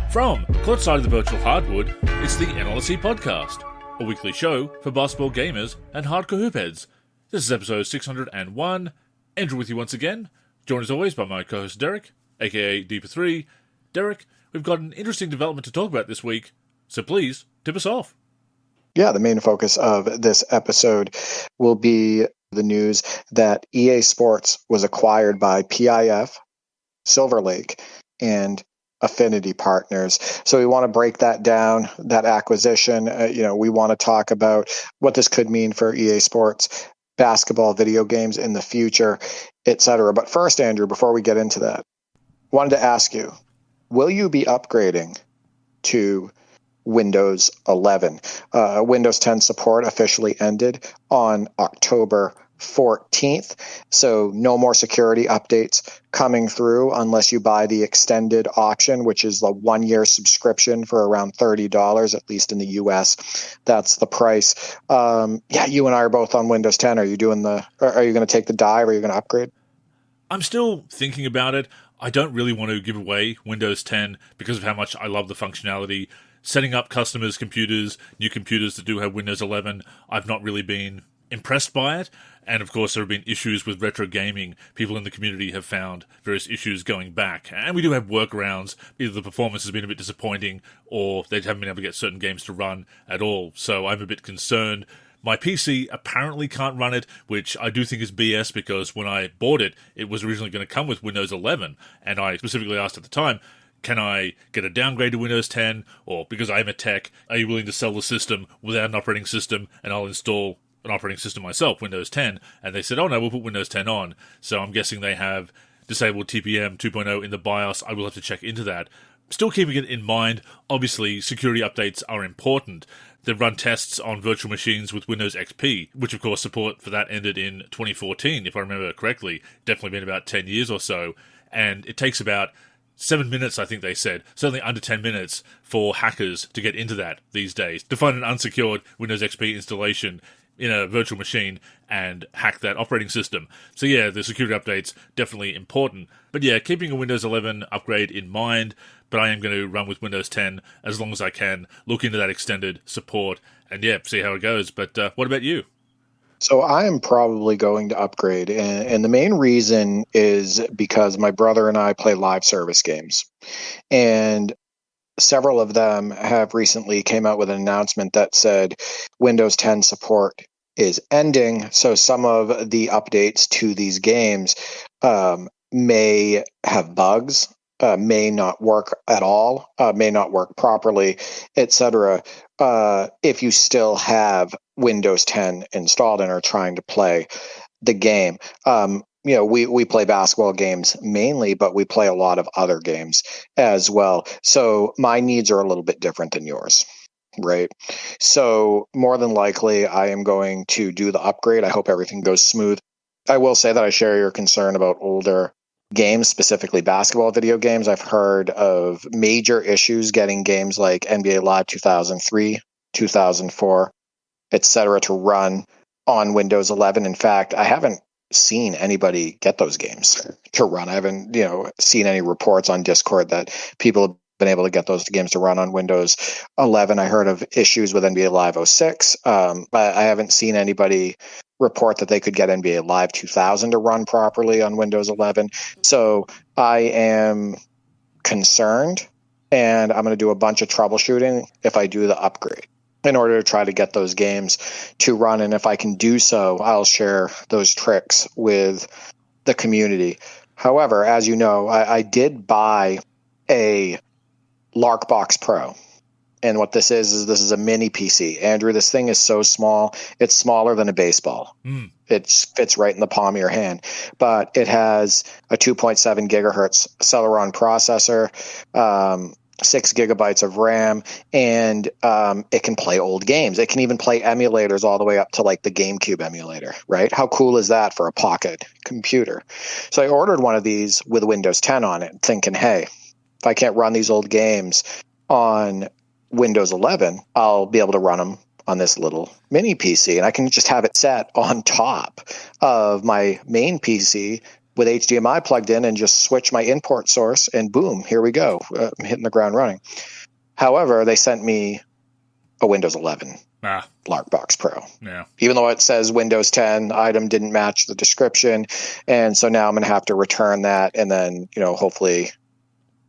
From courtside of the virtual hardwood, it's the NLSC Podcast, a weekly show for basketball gamers and hardcore hoopheads. This is episode 601. Andrew with you once again, joined as always by my co-host Derek, aka Deeper3. Derek, we've got an interesting development to talk about this week, so please tip us off. Yeah, the main focus of this episode will be the news that EA Sports was acquired by PIF, Silver Lake, and Affinity Partners. So we want to break that down, that acquisition. We want to talk about what this could mean for EA Sports, basketball, video games in the future, etc. But first, Andrew, before we get into that, I wanted to ask you, will you be upgrading to Windows 11? Windows 10 support officially ended on October 14th, so no more security updates coming through unless you buy the extended option, which is the 1-year subscription for around $30, at least in the US. That's the price. You and I are both on Windows 10. Are you going to take the dive? Are you going to upgrade? I'm still thinking about it. I don't really want to give away Windows 10 because of how much I love the functionality. Setting up customers' computers, new computers that do have Windows 11, I've not really been impressed by it. And of course, there have been issues with retro gaming. People in the community have found various issues going back. And we do have workarounds. Either the performance has been a bit disappointing or they haven't been able to get certain games to run at all. So I'm a bit concerned. My PC apparently can't run it, which I do think is BS because when I bought it, it was originally going to come with Windows 11. And I specifically asked at the time, can I get a downgrade to Windows 10? Or because I'm a tech, are you willing to sell the system without an operating system and I'll install an operating system myself, Windows 10, and they said, oh no, we'll put Windows 10 on. So I'm guessing they have disabled TPM 2.0 in the BIOS. I will have to check into that. Still keeping it in mind, obviously security updates are important. They've run tests on virtual machines with Windows XP, which of course support for that ended in 2014, if I remember correctly. Definitely been about 10 years or so. And it takes about 7 minutes, I think they said, certainly under 10 minutes for hackers to get into that these days, to find an unsecured Windows XP installation in a virtual machine and hack that operating system. So yeah, the security update's definitely important. But yeah, keeping a Windows 11 upgrade in mind, but I am going to run with Windows 10 as long as I can, look into that extended support, and yeah, see how it goes. But what about you? So I am probably going to upgrade, and the main reason is because my brother and I play live service games, and several of them have recently came out with an announcement that said Windows 10 support is ending. So some of the updates to these games may have bugs, may not work at all, may not work properly, etc. If you still have Windows 10 installed and are trying to play the game. We play basketball games mainly, but we play a lot of other games as well. So my needs are a little bit different than yours, right? So more than likely, I am going to do the upgrade. I hope everything goes smooth. I will say that I share your concern about older games, specifically basketball video games. I've heard of major issues getting games like NBA Live 2003, 2004, etc. to run on Windows 11. In fact, I haven't seen anybody get those games to run. I haven't, seen any reports on Discord that people have been able to get those games to run on Windows 11. I heard of issues with NBA Live 06, but I haven't seen anybody report that they could get NBA Live 2000 to run properly on Windows 11. So I am concerned, and I'm going to do a bunch of troubleshooting if I do the upgrade in order to try to get those games to run. And if I can do so, I'll share those tricks with the community. However, as you know, I did buy a Larkbox Pro. And what this is a mini PC. Andrew, this thing is so small. It's smaller than a baseball. It fits right in the palm of your hand. But it has a 2.7 gigahertz Celeron processor, 6 gigabytes of RAM, and it can play old games. It can even play emulators all the way up to like the GameCube emulator, right? How cool is that for a pocket computer? So I ordered one of these with Windows 10 on it, thinking, hey, if I can't run these old games on Windows 11, I'll be able to run them on this little mini PC, and I can just have it set on top of my main PC with HDMI plugged in and just switch my import source, and boom, here we go. I'm hitting the ground running. However, they sent me a Windows 11 Larkbox Pro. Yeah. Even though it says Windows 10, item didn't match the description. And so now I'm going to have to return that. And then, hopefully,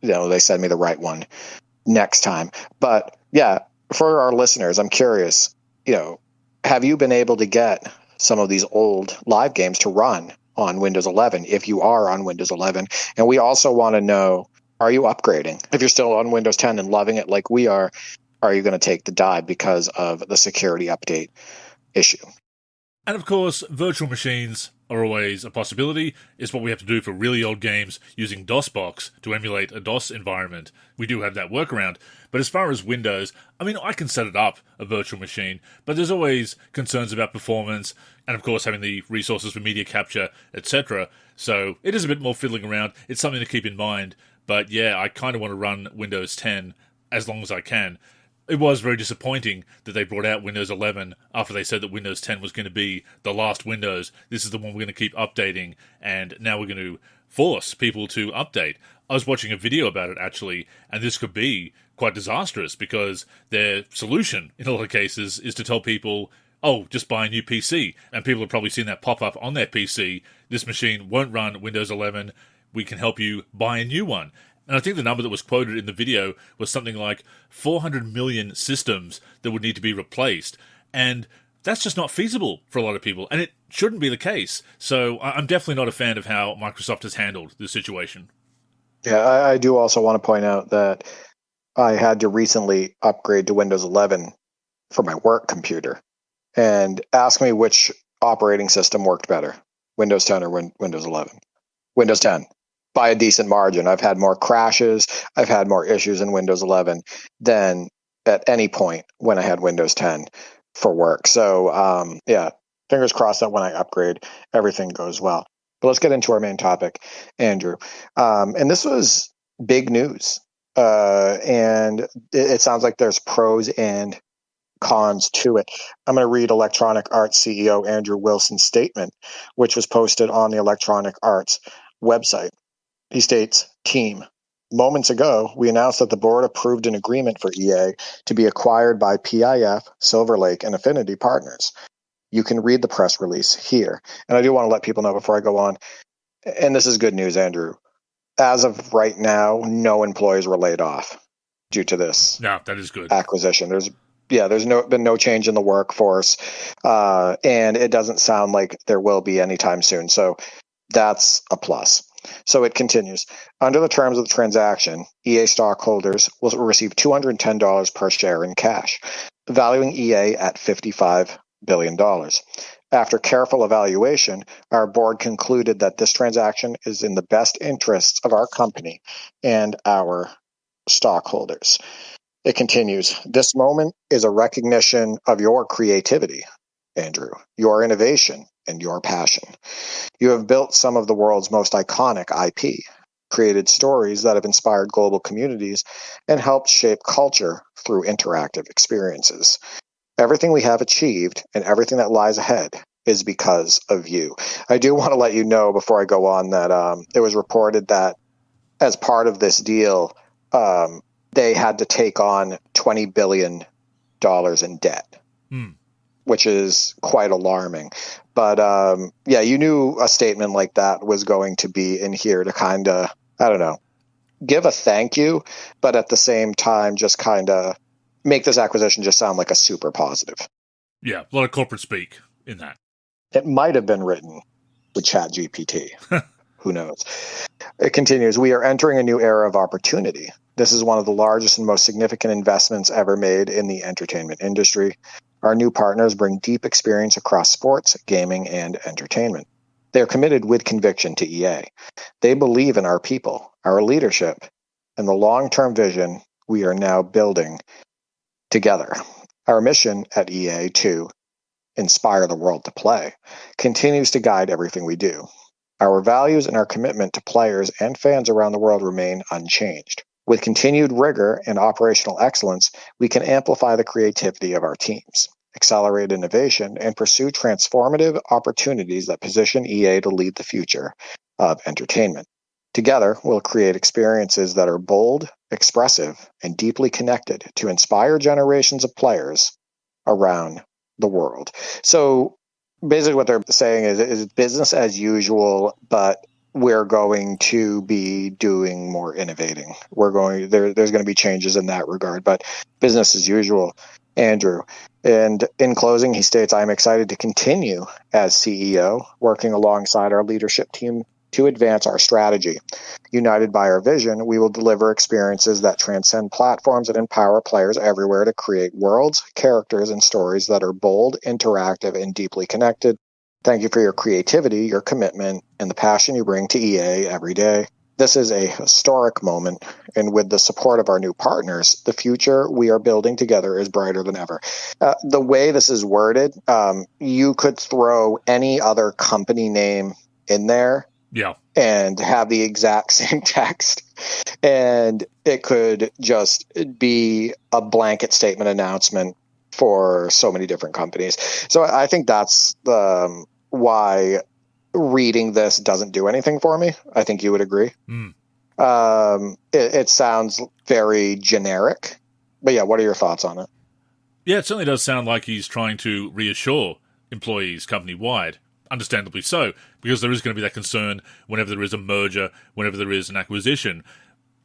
they send me the right one next time. But yeah, for our listeners, I'm curious, have you been able to get some of these old live games to run on Windows 11 if you are on Windows 11? And we also want to know, are you upgrading? If you're still on Windows 10 and loving it like we are you going to take the dive because of the security update issue? And of course, virtual machines are always a possibility. It's what we have to do for really old games using DOSBox to emulate a DOS environment. We do have that workaround. But as far as Windows, I can set it up, a virtual machine, but there's always concerns about performance and of course having the resources for media capture, etc. So it is a bit more fiddling around. It's something to keep in mind. But yeah, I kind of want to run Windows 10 as long as I can. It was very disappointing that they brought out Windows 11 after they said that Windows 10 was going to be the last Windows. This is the one we're going to keep updating, and now we're going to force people to update. I was watching a video about it, actually, and this could be quite disastrous because their solution, in a lot of cases, is to tell people, oh, just buy a new PC. And people have probably seen that pop up on their PC. This machine won't run Windows 11. We can help you buy a new one. And I think the number that was quoted in the video was something like 400 million systems that would need to be replaced. And that's just not feasible for a lot of people. And it shouldn't be the case. So I'm definitely not a fan of how Microsoft has handled this situation. Yeah, I do also want to point out that I had to recently upgrade to Windows 11 for my work computer. And ask me which operating system worked better, Windows 10 or Windows 11. Windows 10. By a decent margin. I've had more crashes. I've had more issues in Windows 11 than at any point when I had Windows 10 for work. So, fingers crossed that when I upgrade, everything goes well. But let's get into our main topic, Andrew. And this was big news. And it sounds like there's pros and cons to it. I'm going to read Electronic Arts CEO Andrew Wilson's statement, which was posted on the Electronic Arts website. He states, "Team, moments ago, we announced that the board approved an agreement for EA to be acquired by PIF, Silver Lake, and Affinity Partners. You can read the press release here." And I do want to let people know before I go on, and this is good news, Andrew. As of right now, no employees were laid off due to this. No, that is good. Acquisition. There's been no change in the workforce, and it doesn't sound like there will be anytime soon. So that's a plus. So it continues. Under the terms of the transaction, EA stockholders will receive $210 per share in cash, valuing EA at $55 billion. After careful evaluation, our board concluded that this transaction is in the best interests of our company and our stockholders. It continues. This moment is a recognition of your creativity, Andrew, your innovation, and your passion. You have built some of the world's most iconic IP, created stories that have inspired global communities, and helped shape culture through interactive experiences. Everything we have achieved and everything that lies ahead is because of you. I do want to let you know before I go on that it was reported that as part of this deal, they had to take on $20 billion in debt. Which is quite alarming. But you knew a statement like that was going to be in here to kind of, give a thank you, but at the same time, just kind of make this acquisition just sound like a super positive. Yeah, a lot of corporate speak in that. It might have been written with ChatGPT. Who knows? It continues. We are entering a new era of opportunity. This is one of the largest and most significant investments ever made in the entertainment industry. Our new partners bring deep experience across sports, gaming, and entertainment. They are committed with conviction to EA. They believe in our people, our leadership, and the long-term vision we are now building together. Our mission at EA to inspire the world to play continues to guide everything we do. Our values and our commitment to players and fans around the world remain unchanged. With continued rigor and operational excellence, we can amplify the creativity of our teams, accelerate innovation, and pursue transformative opportunities that position EA to lead the future of entertainment. Together, we'll create experiences that are bold, expressive, and deeply connected to inspire generations of players around the world. So basically what they're saying is business as usual, but we're going to be doing more innovating. There's going to be changes in that regard, but business as usual, Andrew. And in closing, he states, "I am excited to continue as CEO, working alongside our leadership team to advance our strategy. United by our vision, we will deliver experiences that transcend platforms and empower players everywhere to create worlds, characters, and stories that are bold, interactive, and deeply connected. Thank you for your creativity, your commitment, and the passion you bring to EA every day. This is a historic moment, and with the support of our new partners, the future we are building together is brighter than ever." The way this is worded, you could throw any other company name in there, Yeah. and have the exact same text, and it could just be a blanket statement announcement for so many different companies. So I think that's why reading this doesn't do anything for me. I think you would agree. It sounds very generic, but yeah, what are your thoughts on it? Yeah, it certainly does sound like he's trying to reassure employees company-wide. Understandably so, because there is going to be that concern whenever there is a merger, whenever there is an acquisition.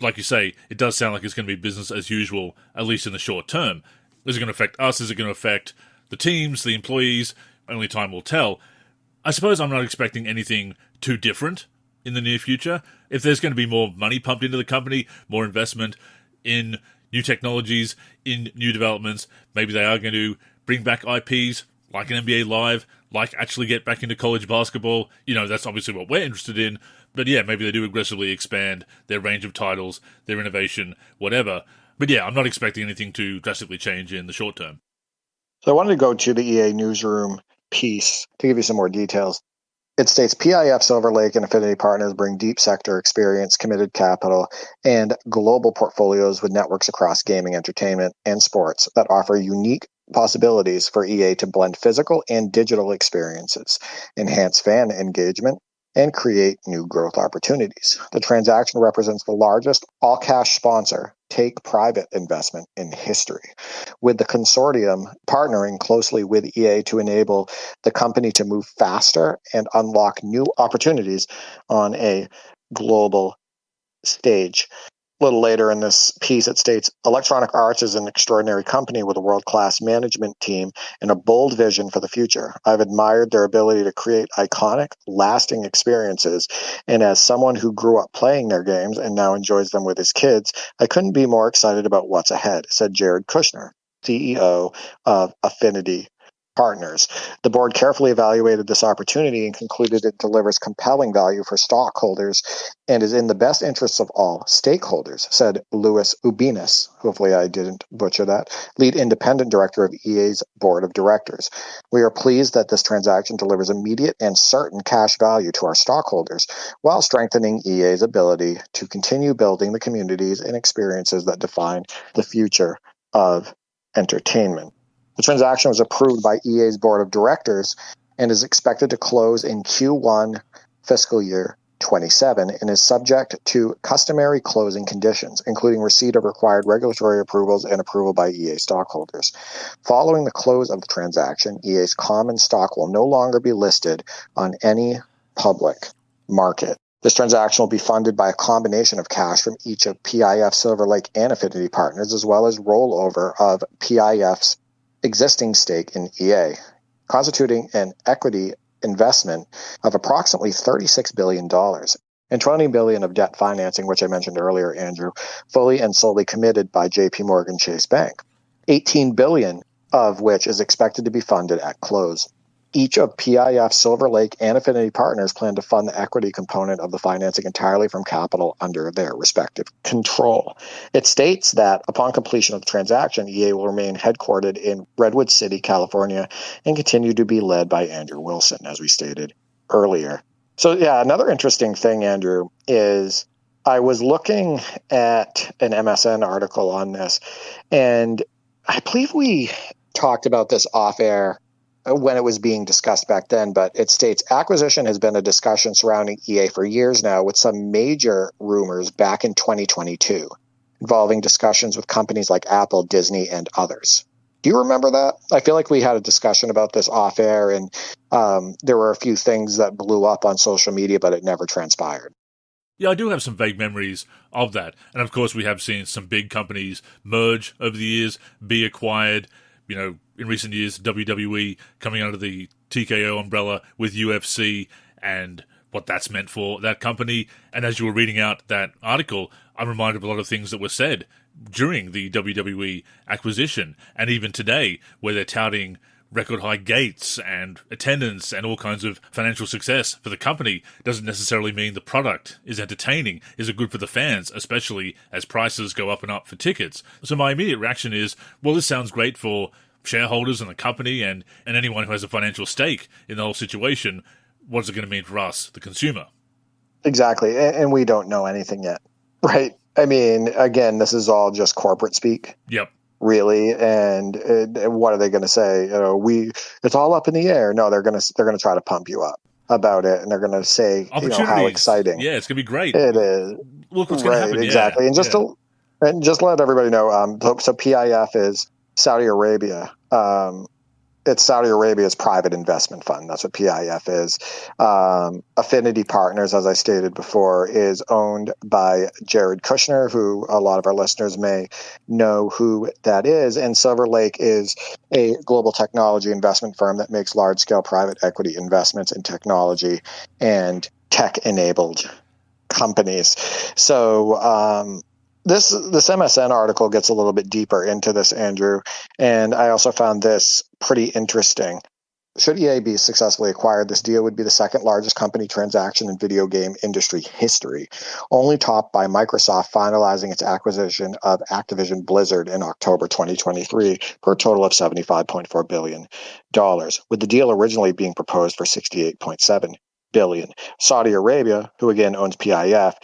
Like you say, it does sound like it's going to be business as usual, at least in the short term. Is it going to affect us? Is it going to affect the teams, the employees? Only time will tell. I suppose I'm not expecting anything too different in the near future. If there's going to be more money pumped into the company, more investment in new technologies, in new developments, maybe they are going to bring back IPs like an NBA Live, like actually get back into college basketball. That's obviously what we're interested in. But yeah, maybe they do aggressively expand their range of titles, their innovation, whatever. But yeah, I'm not expecting anything to drastically change in the short term. So I wanted to go to the EA Newsroom piece to give you some more details. It states PIF, Silver Lake, and Affinity Partners bring deep sector experience, committed capital, and global portfolios with networks across gaming, entertainment, and sports that offer unique possibilities for EA to blend physical and digital experiences, enhance fan engagement, and create new growth opportunities. The transaction represents the largest all-cash sponsor take-private investment in history, with the consortium partnering closely with EA to enable the company to move faster and unlock new opportunities on a global stage. A little later in this piece, it states, Electronic Arts is an extraordinary company with a world-class management team and a bold vision for the future. I've admired their ability to create iconic, lasting experiences, and as someone who grew up playing their games and now enjoys them with his kids, I couldn't be more excited about what's ahead, said Jared Kushner, CEO of Affinity Partners. The board carefully evaluated this opportunity and concluded it delivers compelling value for stockholders and is in the best interests of all stakeholders, said Louis Ubinas, hopefully I didn't butcher that, lead independent director of EA's board of directors. We are pleased that this transaction delivers immediate and certain cash value to our stockholders while strengthening EA's ability to continue building the communities and experiences that define the future of entertainment. The transaction was approved by EA's board of directors and is expected to close in Q1 fiscal year 27 and is subject to customary closing conditions, including receipt of required regulatory approvals and approval by EA stockholders. Following the close of the transaction, EA's common stock will no longer be listed on any public market. This transaction will be funded by a combination of cash from each of PIF, Silver Lake, and Affinity Partners, as well as rollover of PIF's existing stake in EA, constituting an equity investment of approximately $36 billion and $20 billion of debt financing, which I mentioned earlier, Andrew, fully and solely committed by JP Morgan Chase Bank, $18 billion of which is expected to be funded at close. Each of PIF, Silver Lake, and Affinity Partners plan to fund the equity component of the financing entirely from capital under their respective control. It states that upon completion of the transaction, EA will remain headquartered in Redwood City, California, and continue to be led by Andrew Wilson, as we stated earlier. So, yeah, another interesting thing, Andrew, is I was looking at an MSN article on this, and I believe we talked about this off air when it was being discussed back then, but it states acquisition has been a discussion surrounding EA for years now, with some major rumors back in 2022 involving discussions with companies like Apple, Disney, and others. Do you remember that? I feel like we had a discussion about this off air, and there were a few things that blew up on social media, but it never transpired. Yeah, I do have some vague memories of that. And of course, we have seen some big companies merge over the years, be acquired. You know, in recent years, WWE coming under the TKO umbrella with UFC and what that's meant for that company. And as you were reading out that article, I'm reminded of a lot of things that were said during the WWE acquisition. And even today, where they're touting record high gates and attendance and all kinds of financial success for the company, doesn't necessarily mean the product is entertaining. Is it good for the fans, especially as prices go up and up for tickets? So my immediate reaction is, well, this sounds great for shareholders and the company and anyone who has a financial stake in the whole situation. What is it going to mean for us, the consumer? Exactly. And we don't know anything yet, right? I mean, again, this is all just corporate speak. Yep. Really, and what are they going to say? It's all up in the air. No, they're going to try to pump you up about it, and they're going to say, how exciting. Yeah, it's going to be great. It is. Look what's going to happen. Exactly. Yeah. And just let everybody know. So PIF is Saudi Arabia. It's Saudi Arabia's private investment fund. That's what PIF is. Affinity Partners, as I stated before, is owned by Jared Kushner, who a lot of our listeners may know who that is. And Silver Lake is a global technology investment firm that makes large-scale private equity investments in technology and tech-enabled companies. So this MSN article gets a little bit deeper into this, Andrew, and I also found this pretty interesting. Should EA be successfully acquired, this deal would be the second largest company transaction in video game industry history, only topped by Microsoft finalizing its acquisition of Activision Blizzard in October 2023 for a total of $75.4 billion, with the deal originally being proposed for $68.7 billion. Saudi Arabia, who again owns PIF,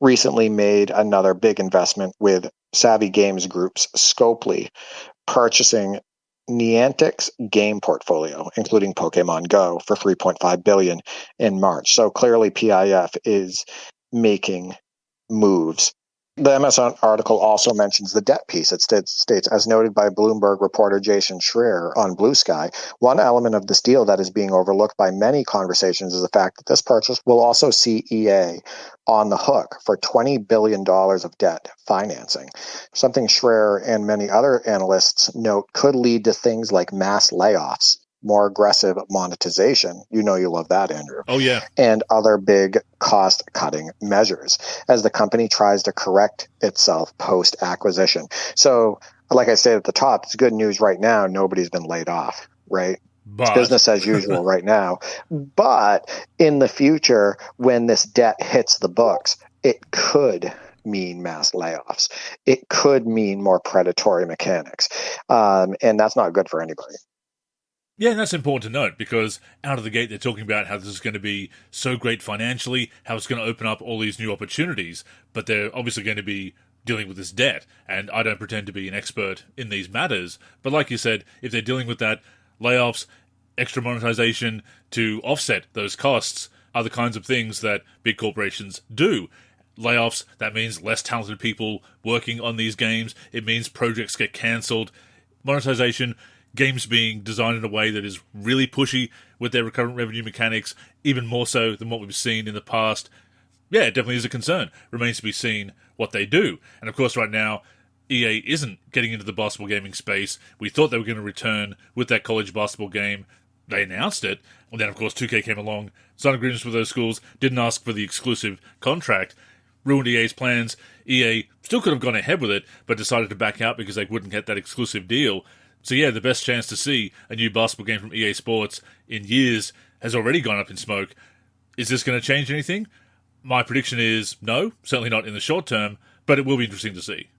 recently made another big investment with Savvy Games Group's Scopely, purchasing Niantic's game portfolio, including Pokemon Go, for $3.5 billion in March. So clearly PIF is making moves. The MSN article also mentions the debt piece. It states, as noted by Bloomberg reporter Jason Schreier on Blue Sky, one element of this deal that is being overlooked by many conversations is the fact that this purchase will also see EA on the hook for $20 billion of debt financing, something Schreier and many other analysts note could lead to things like mass layoffs, more aggressive monetization. You know you love that, Andrew. Oh, yeah. And other big cost-cutting measures as the company tries to correct itself post-acquisition. So, like I said at the top, it's good news right now. Nobody's been laid off, right? It's business as usual right now. But in the future, when this debt hits the books, it could mean mass layoffs. It could mean more predatory mechanics. And that's not good for anybody. Yeah, and that's important to note because out of the gate they're talking about how this is going to be so great financially, how it's going to open up all these new opportunities, but they're obviously going to be dealing with this debt. And I don't pretend to be an expert in these matters, but like you said, if they're dealing with that, layoffs, extra monetization to offset those costs are the kinds of things that big corporations do. Layoffs, that means less talented people working on these games. It means projects get cancelled. Monetization, games being designed in a way that is really pushy with their recurrent revenue mechanics, even more so than what we've seen in the past. Yeah, it definitely is a concern. Remains to be seen what they do. And of course, right now, EA isn't getting into the basketball gaming space. We thought they were going to return with that college basketball game. They announced it. And then, of course, 2K came along, signed agreements with those schools, didn't ask for the exclusive contract, ruined EA's plans. EA still could have gone ahead with it, but decided to back out because they wouldn't get that exclusive deal. So yeah, the best chance to see a new basketball game from EA Sports in years has already gone up in smoke. Is this going to change anything? My prediction is no, certainly not in the short term, but it will be interesting to see.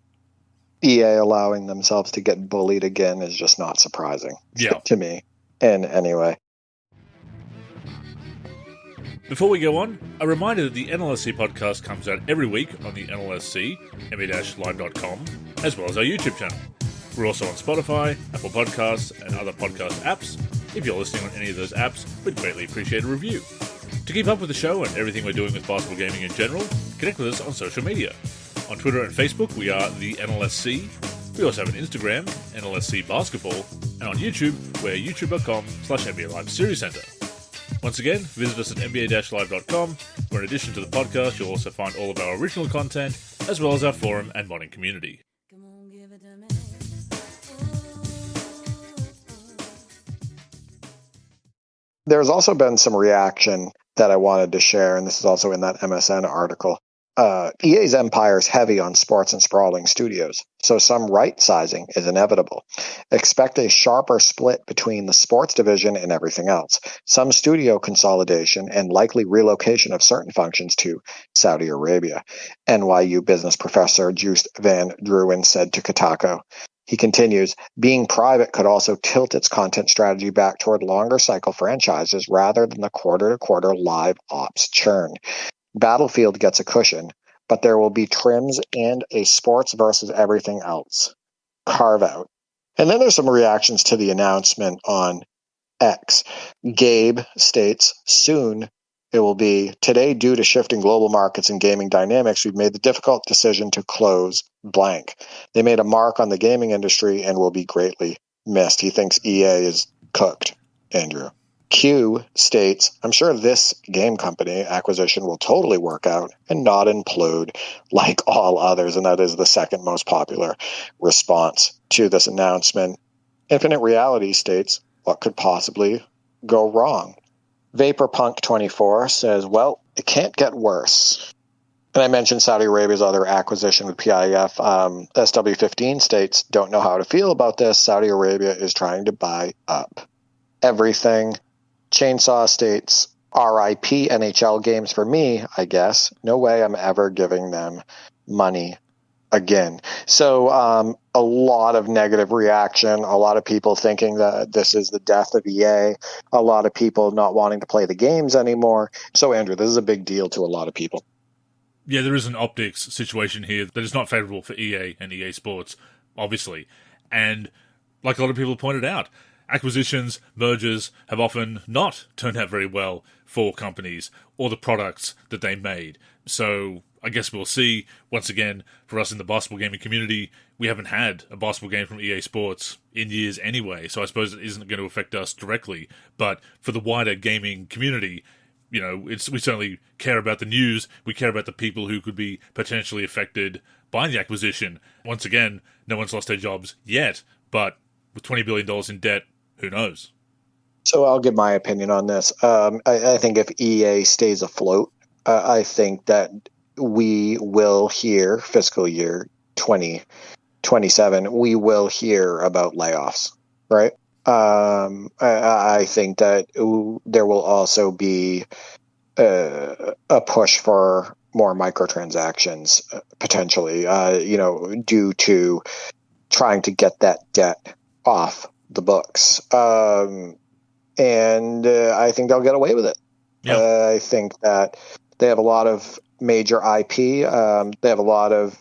EA allowing themselves to get bullied again is just not surprising to me in any way. Before we go on, a reminder that the NLSC podcast comes out every week on the NLSC, me-live.com, as well as our YouTube channel. We're also on Spotify, Apple Podcasts, and other podcast apps. If you're listening on any of those apps, we'd greatly appreciate a review. To keep up with the show and everything we're doing with basketball gaming in general, connect with us on social media. On Twitter and Facebook, we are the NLSC. We also have an Instagram, NLSC Basketball, and on YouTube, we're youtube.com/NBA Live Series Center. Once again, visit us at nba-live.com, where in addition to the podcast, you'll also find all of our original content, as well as our forum and modding community. There's also been some reaction that I wanted to share, and this is also in that MSN article. EA's empire is heavy on sports and sprawling studios, so some right-sizing is inevitable. Expect a sharper split between the sports division and everything else, some studio consolidation, and likely relocation of certain functions to Saudi Arabia, NYU business professor Joost van Druwen said to Kotaku. He continues, being private could also tilt its content strategy back toward longer cycle franchises rather than the quarter-to-quarter live ops churn. Battlefield gets a cushion, but there will be trims and a sports versus everything else carve-out. And then there's some reactions to the announcement on X. Gabe states, soon it will be, today due to shifting global markets and gaming dynamics, we've made the difficult decision to close blank. They made a mark on the gaming industry and will be greatly missed. He thinks EA is cooked, Andrew. Q states, I'm sure this game company acquisition will totally work out and not implode like all others. And that is the second most popular response to this announcement. Infinite Reality states, what could possibly go wrong? Vaporpunk24 says, well, it can't get worse. And I mentioned Saudi Arabia's other acquisition with PIF. SW15 states, don't know how to feel about this. Saudi Arabia is trying to buy up everything. Chainsaw states, RIP NHL games for me, I guess. No way I'm ever giving them money again. So a lot of negative reaction, a lot of people thinking that this is the death of EA, a lot of people not wanting to play the games anymore. So, Andrew, this is a big deal to a lot of people. Yeah, there is an optics situation here that is not favorable for EA and EA Sports, obviously. And like a lot of people pointed out, acquisitions, mergers have often not turned out very well for companies or the products that they made. So I guess we'll see. Once again, for us in the basketball gaming community, we haven't had a basketball game from EA Sports in years anyway, so I suppose it isn't going to affect us directly. But for the wider gaming community, you know, we certainly care about the news. We care about the people who could be potentially affected by the acquisition. Once again, no one's lost their jobs yet, but with $20 billion in debt, who knows? So I'll give my opinion on this. I think if EA stays afloat, I think that we will hear fiscal year 2027, we will hear about layoffs, right? I think that there will also be a push for more microtransactions, potentially, due to trying to get that debt off the books. And I think they'll get away with it. Yeah. I think that they have a lot of major IP. They have a lot of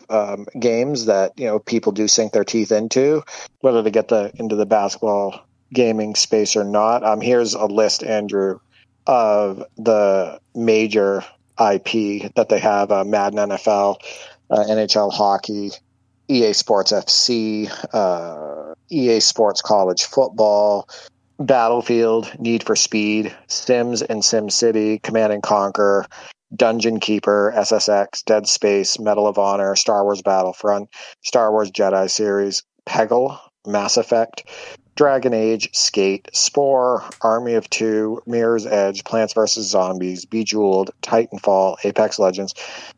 games that, people do sink their teeth into, whether they get into the basketball gaming space or not. Here's a list, Andrew, of the major IP that they have: Madden NFL, NHL Hockey, EA Sports FC, EA Sports College Football, Battlefield, Need for Speed, Sims and SimCity, Command and Conquer, Dungeon Keeper, SSX, Dead Space, Medal of Honor, Star Wars Battlefront, Star Wars Jedi series, Peggle, Mass Effect, Dragon Age, Skate, Spore, Army of Two, Mirror's Edge, Plants vs. Zombies, Bejeweled, Titanfall, Apex Legends,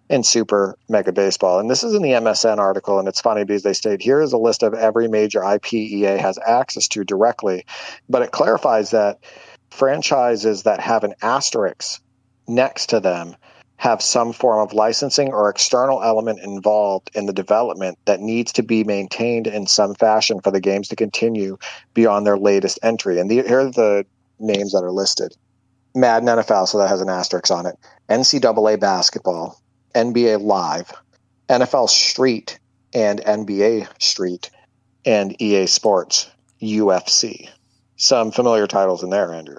and Super Mega Baseball. And this is in the MSN article, and it's funny because they state, here is a list of every major IP EA has access to directly, but it clarifies that franchises that have an asterisk next to them have some form of licensing or external element involved in the development that needs to be maintained in some fashion for the games to continue beyond their latest entry. And here are the names that are listed. Madden NFL, so that has an asterisk on it. NCAA Basketball, NBA Live, NFL Street and NBA Street, and EA Sports, UFC. some familiar titles in there, Andrew.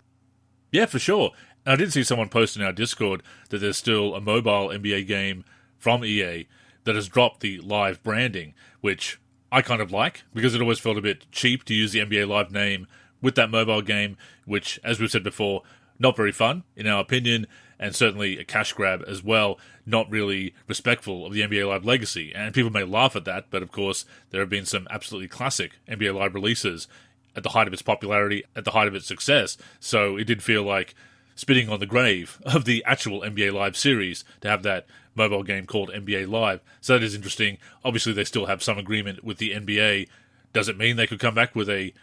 Yeah, for sure. And I did see someone post in our Discord that there's still a mobile NBA game from EA that has dropped the live branding, which I kind of like, because it always felt a bit cheap to use the NBA Live name with that mobile game, which, as we've said before, not very fun, in our opinion, and certainly a cash grab as well, not really respectful of the NBA Live legacy. And people may laugh at that, but of course, there have been some absolutely classic NBA Live releases at the height of its popularity, at the height of its success, so it did feel like spitting on the grave of the actual NBA Live series to have that mobile game called NBA Live. So that is interesting. Obviously, they still have some agreement with the NBA. Does it mean they could come back with a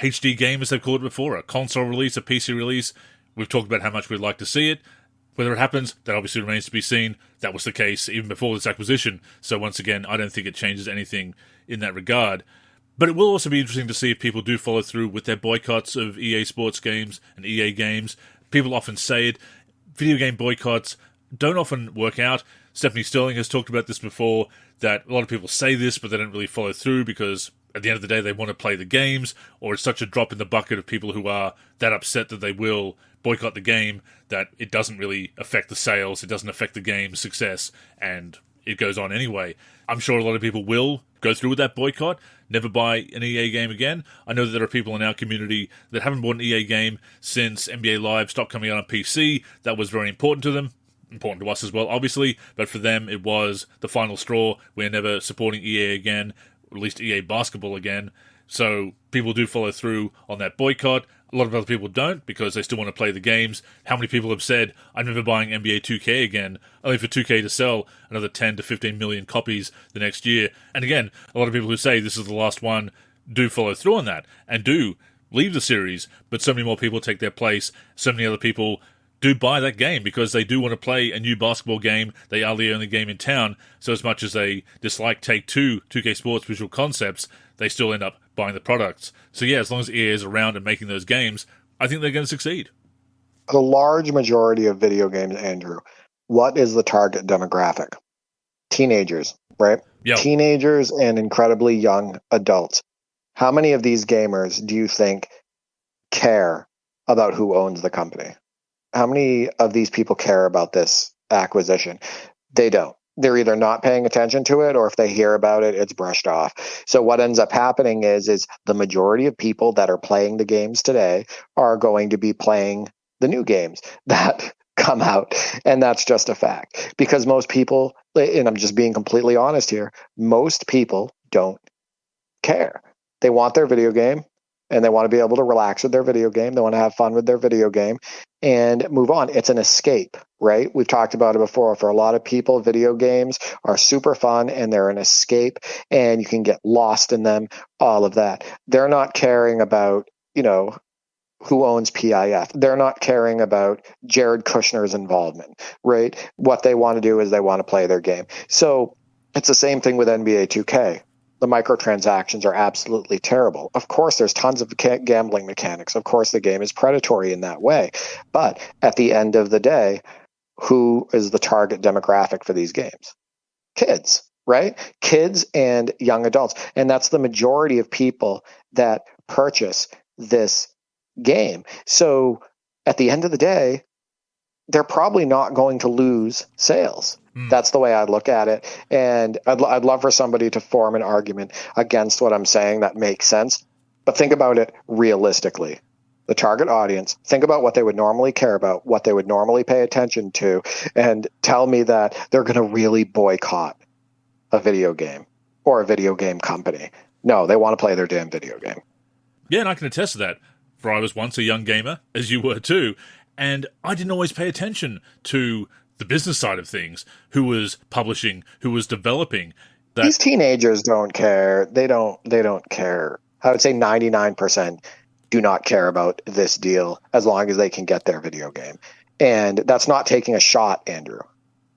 HD game, as they've called it before, a console release, a PC release? We've talked about how much we'd like to see it. Whether it happens, that obviously remains to be seen. That was the case even before this acquisition. So once again, I don't think it changes anything in that regard. But it will also be interesting to see if people do follow through with their boycotts of EA Sports games and EA games. People often say it. Video game boycotts don't often work out. Stephanie Sterling has talked about this before, that a lot of people say this, but they don't really follow through because at the end of the day, they want to play the games, or it's such a drop in the bucket of people who are that upset that they will boycott the game that it doesn't really affect the sales, it doesn't affect the game's success, and it goes on anyway. I'm sure a lot of people will go through with that boycott, never buy an EA game again. I know that there are people in our community that haven't bought an EA game since NBA Live stopped coming out on PC. That was very important to them. Important to us as well, obviously, but for them it was the final straw. We're never supporting EA again, or at least EA Basketball again. So people do follow through on that boycott. A lot of other people don't, because they still want to play the games. How many people have said, I'm never buying NBA 2K again, only for 2K to sell another 10 to 15 million copies the next year? And again, a lot of people who say this is the last one do follow through on that, and do leave the series, but so many more people take their place. So many other people do buy that game because they do want to play a new basketball game. They are the only game in town, so as much as they dislike Take-Two, 2K Sports Visual Concepts, they still end up buying the products. So yeah, as long as EA is around and making those games, I think they're going to succeed. The large majority of video games, Andrew, what is the target demographic? Teenagers, right? Yep. Teenagers and incredibly young adults. How many of these gamers do you think care about who owns the company? How many of these people care about this acquisition? They don't. They're either not paying attention to it, or if they hear about it, it's brushed off. So what ends up happening is the majority of people that are playing the games today are going to be playing the new games that come out. And that's just a fact. Because most people, and I'm just being completely honest here, most people don't care. They want their video game, and they want to be able to relax with their video game. They want to have fun with their video game and move on. It's an escape, right? We've talked about it before. For a lot of people, video games are super fun and they're an escape, and you can get lost in them, all of that. They're not caring about, who owns PIF. They're not caring about Jared Kushner's involvement, right? What they want to do is they want to play their game. So it's the same thing with NBA 2K. The microtransactions are absolutely terrible. Of course, there's tons of gambling mechanics. Of course, the game is predatory in that way. But at the end of the day, who is the target demographic for these games? Kids, right? Kids and young adults. And that's the majority of people that purchase this game. So at the end of the day, they're probably not going to lose sales. That's the way I look at it. And I'd love for somebody to form an argument against what I'm saying that makes sense. But think about it realistically. The target audience, think about what they would normally care about, what they would normally pay attention to, and tell me that they're going to really boycott a video game or a video game company. No, they want to play their damn video game. Yeah, and I can attest to that. For I was once a young gamer, as you were too, and I didn't always pay attention to the business side of things, who was publishing, who was developing. These teenagers don't care. They don't care. I would say 99% do not care about this deal as long as they can get their video game. And that's not taking a shot, Andrew,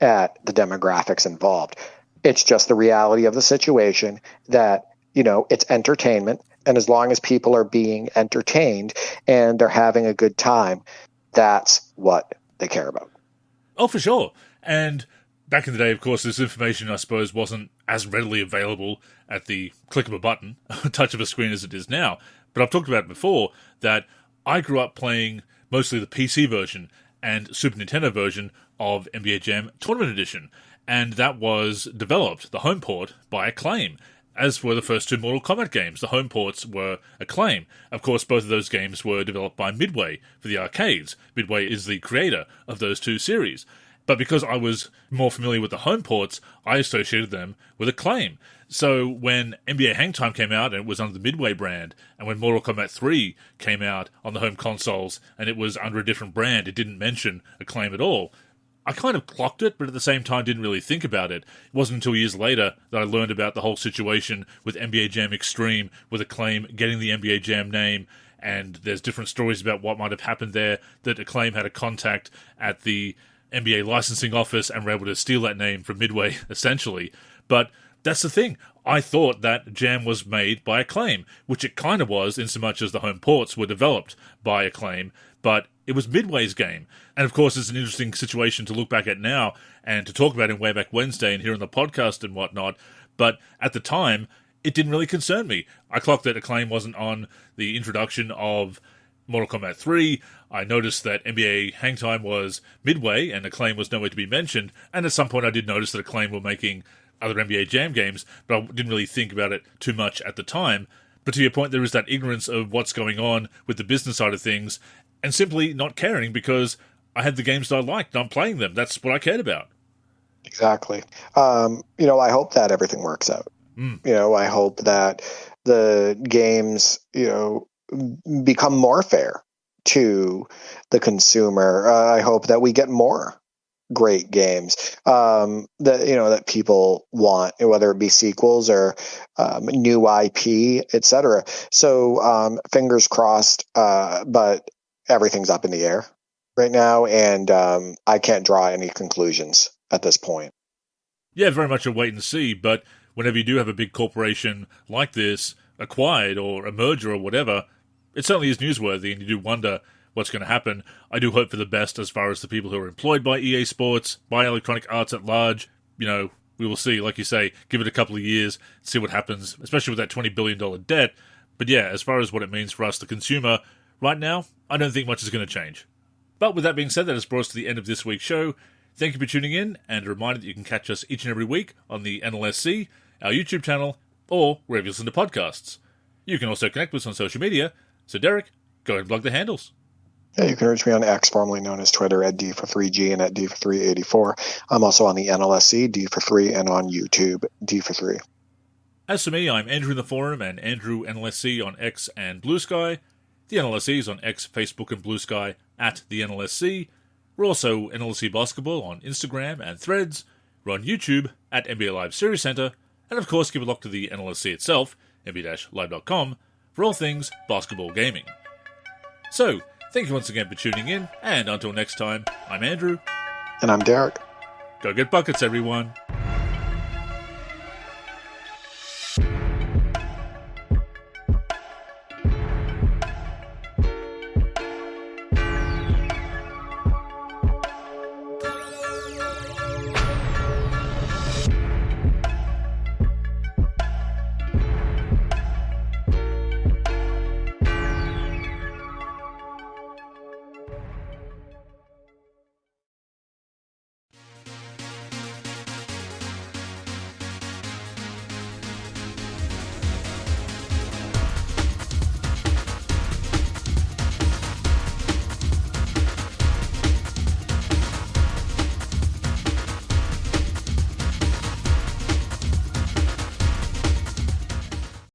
at the demographics involved. It's just the reality of the situation that, it's entertainment. And as long as people are being entertained and they're having a good time, that's what they care about. Oh, for sure. And back in the day, of course, this information, I suppose, wasn't as readily available at the click of a button, a touch of a screen as it is now. But I've talked about it before that I grew up playing mostly the PC version and Super Nintendo version of NBA Jam Tournament Edition, and that was developed, the home port, by Acclaim, as were the first two Mortal Kombat games. The home ports were Acclaim. Of course, both of those games were developed by Midway for the arcades. Midway is the creator of those two series. But because I was more familiar with the home ports, I associated them with Acclaim. So when NBA Hangtime came out and it was under the Midway brand, and when Mortal Kombat 3 came out on the home consoles and it was under a different brand, it didn't mention Acclaim at all, I kind of clocked it, but at the same time didn't really think about it. It wasn't until years later that I learned about the whole situation with NBA Jam Extreme, with Acclaim getting the NBA Jam name, and there's different stories about what might have happened there, that Acclaim had a contact at the NBA licensing office and were able to steal that name from Midway, essentially. But that's the thing. I thought that Jam was made by Acclaim, which it kind of was, in so much as the home ports were developed by Acclaim, but it was Midway's game. And of course, it's an interesting situation to look back at now and to talk about in Way Back Wednesday and here on the podcast and whatnot. But at the time, it didn't really concern me. I clocked that Acclaim wasn't on the introduction of Mortal Kombat 3. I noticed that NBA Hangtime was Midway and Acclaim was nowhere to be mentioned. And at some point, I did notice that Acclaim were making other NBA Jam games, but I didn't really think about it too much at the time. But to your point, there is that ignorance of what's going on with the business side of things, and simply not caring because I had the games that I liked and I'm playing them. That's what I cared about. Exactly. I hope that everything works out. I hope that the games, become more fair to the consumer. I hope that we get more great games that people want, whether it be sequels or new IP, etc. So fingers crossed, but everything's up in the air right now, and I can't draw any conclusions at this point. Yeah, very much a wait and see, but whenever you do have a big corporation like this acquired or a merger or whatever, it certainly is newsworthy, and you do wonder what's going to happen. I do hope for the best as far as the people who are employed by EA Sports, by Electronic Arts at large. We will see, like you say, give it a couple of years, see what happens, especially with that $20 billion debt. But yeah, as far as what it means for us, the consumer, right now, I don't think much is going to change. But with that being said, that has brought us to the end of this week's show. Thank you for tuning in, and a reminder that you can catch us each and every week on the NLSC, our YouTube channel, or wherever you listen to podcasts. You can also connect with us on social media. So Derek, go ahead and plug the handles. Yeah, you can reach me on X, formerly known as Twitter, at D43G and at D4384. I'm also on the NLSC, D43, and on YouTube, D43. As for me, I'm Andrew in the forum and Andrew NLSC on X and Blue Sky. The NLSC is on X, Facebook, and Blue Sky at the NLSC. We're also NLSC Basketball on Instagram and Threads. We're on YouTube at NBA Live Series Center. And of course, keep a look to the NLSC itself, nb-live.com, for all things basketball gaming. So, thank you once again for tuning in, and until next time, I'm Andrew. And I'm Derek. Go get buckets, everyone.